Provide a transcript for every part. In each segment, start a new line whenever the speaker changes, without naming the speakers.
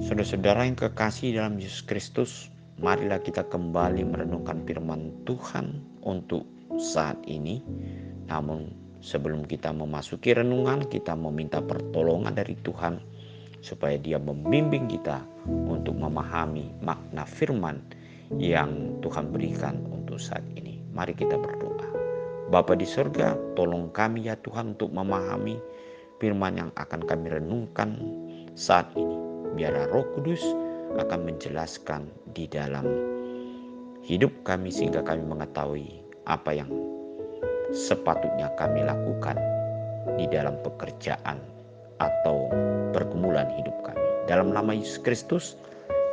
Saudara-saudara yang kekasih dalam Yesus Kristus, marilah kita kembali merenungkan firman Tuhan untuk saat ini. Namun sebelum kita memasuki renungan, kita meminta pertolongan dari Tuhan supaya Dia membimbing kita untuk memahami makna firman yang Tuhan berikan untuk saat ini. Mari kita berdoa. Bapa di surga, tolong kami ya Tuhan untuk memahami firman yang akan kami renungkan saat ini. Biarlah Roh Kudus akan menjelaskan di dalam hidup kami sehingga kami mengetahui apa yang sepatutnya kami lakukan di dalam pekerjaan atau pergumulan hidup kami. Dalam nama Yesus Kristus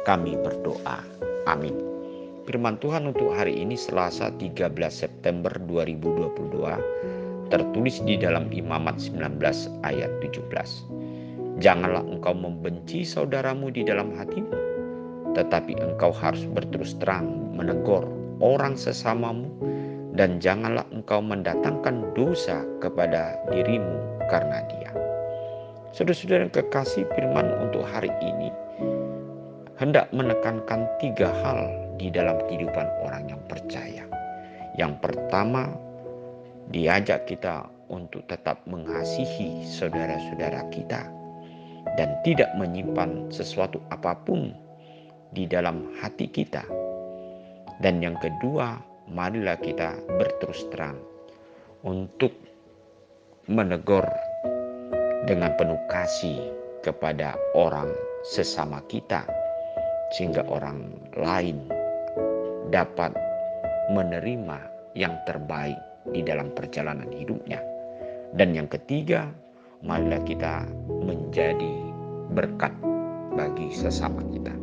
kami berdoa. Amin. Firman Tuhan untuk hari ini Selasa 13 September 2022 tertulis di dalam Imamat 19 ayat 17. Janganlah engkau membenci saudaramu di dalam hatimu, tetapi engkau harus berterus terang menegur orang sesamamu, dan janganlah engkau mendatangkan dosa kepada dirimu karena dia. Saudara-saudara yang kekasih, firman untuk hari ini hendak menekankan 3 hal di dalam kehidupan orang yang percaya. Yang pertama, diajak kita untuk tetap mengasihi saudara-saudara kita dan tidak menyimpan sesuatu apapun di dalam hati kita. Dan yang kedua, marilah kita berterus terang untuk menegur dengan penuh kasih kepada orang sesama kita, sehingga orang lain dapat menerima yang terbaik di dalam perjalanan hidupnya. Dan yang ketiga, marilah kita menjadi berkat bagi sesama kita.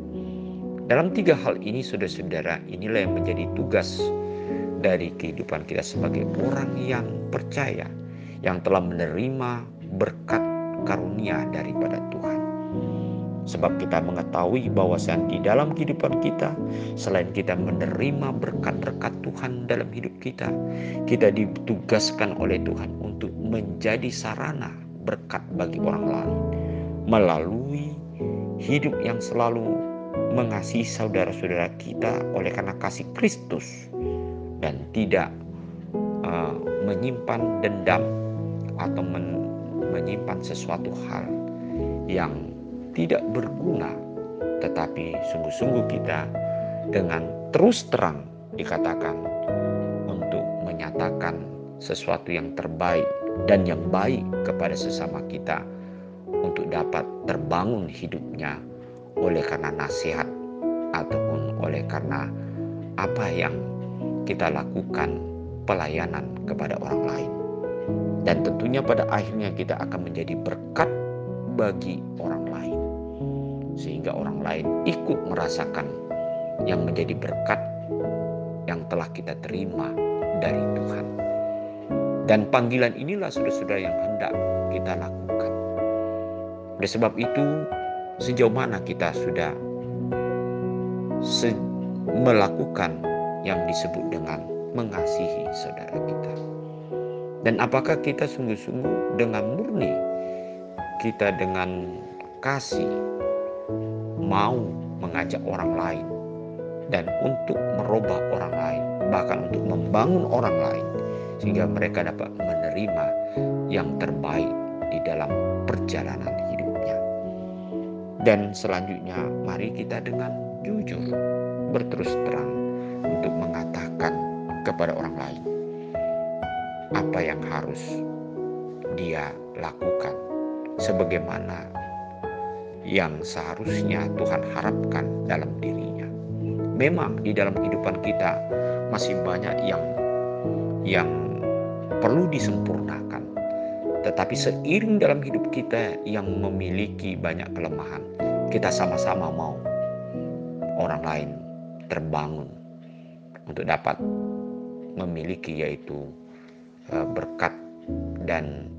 Dalam 3 hal ini, saudara-saudara, inilah yang menjadi tugas dari kehidupan kita sebagai orang yang percaya, yang telah menerima berkat karunia daripada Tuhan. Sebab kita mengetahui bahwasan di dalam kehidupan kita, selain kita menerima berkat-berkat Tuhan dalam hidup kita, kita ditugaskan oleh Tuhan untuk menjadi sarana berkat bagi orang lain melalui hidup yang selalu mengasihi saudara-saudara kita oleh karena kasih Kristus, dan tidak menyimpan dendam atau menyimpan sesuatu hal yang tidak berguna, tetapi sungguh-sungguh kita dengan terus terang dikatakan untuk menyatakan sesuatu yang terbaik dan yang baik kepada sesama kita, untuk dapat terbangun hidupnya oleh karena nasihat ataupun oleh karena apa yang kita lakukan pelayanan kepada orang lain. Dan tentunya pada akhirnya kita akan menjadi berkat bagi orang lain, sehingga orang lain ikut merasakan yang menjadi berkat yang telah kita terima dari Tuhan. Dan panggilan inilah saudara-saudara yang hendak kita lakukan. Oleh sebab itu, sejauh mana kita sudah melakukan yang disebut dengan mengasihi saudara kita? Dan apakah kita sungguh-sungguh dengan murni, kita dengan kasih mau mengajak orang lain dan untuk merubah orang lain, bahkan untuk membangun orang lain, sehingga mereka dapat menerima yang terbaik di dalam perjalanan hidupnya. Dan selanjutnya, mari kita dengan jujur berterus terang untuk mengatakan kepada orang lain apa yang harus dia lakukan, sebagaimana yang seharusnya Tuhan harapkan dalam dirinya. Memang di dalam kehidupan kita masih banyak yang perlu disempurnakan, tetapi seiring dalam hidup kita yang memiliki banyak kelemahan, kita sama-sama mau orang lain terbangun untuk dapat memiliki yaitu berkat dan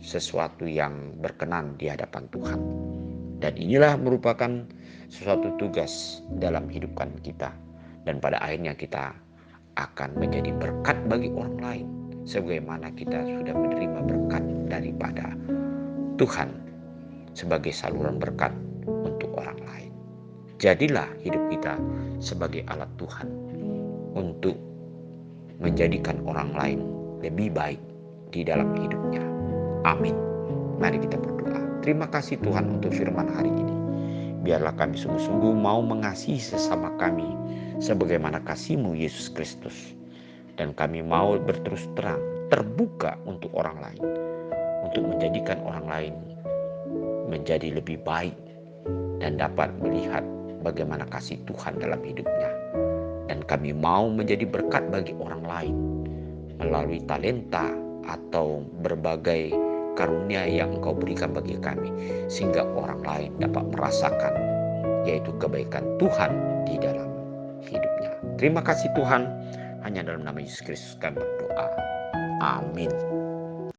sesuatu yang berkenan di hadapan Tuhan. Dan inilah merupakan sesuatu tugas dalam hidupkan kita, dan pada akhirnya kita akan menjadi berkat bagi orang lain sebagaimana kita sudah menerima berkat daripada Tuhan sebagai saluran berkat untuk orang lain. Jadilah hidup kita sebagai alat Tuhan untuk menjadikan orang lain lebih baik di dalam hidupnya. Amin. Mari kita berdoa. Terima kasih Tuhan untuk firman hari ini. Biarlah kami sungguh-sungguh mau mengasihi sesama kami sebagaimana kasih-Mu Yesus Kristus. Dan kami mau berterus terang, terbuka untuk orang lain, untuk menjadikan orang lain menjadi lebih baik dan dapat melihat bagaimana kasih Tuhan dalam hidupnya. Dan kami mau menjadi berkat bagi orang lain melalui talenta atau berbagai karunia yang Engkau berikan bagi kami, sehingga orang lain dapat merasakan yaitu kebaikan Tuhan di dalam hidupnya. Terima kasih Tuhan, hanya dalam nama Yesus Kristus kami berdoa. Amin.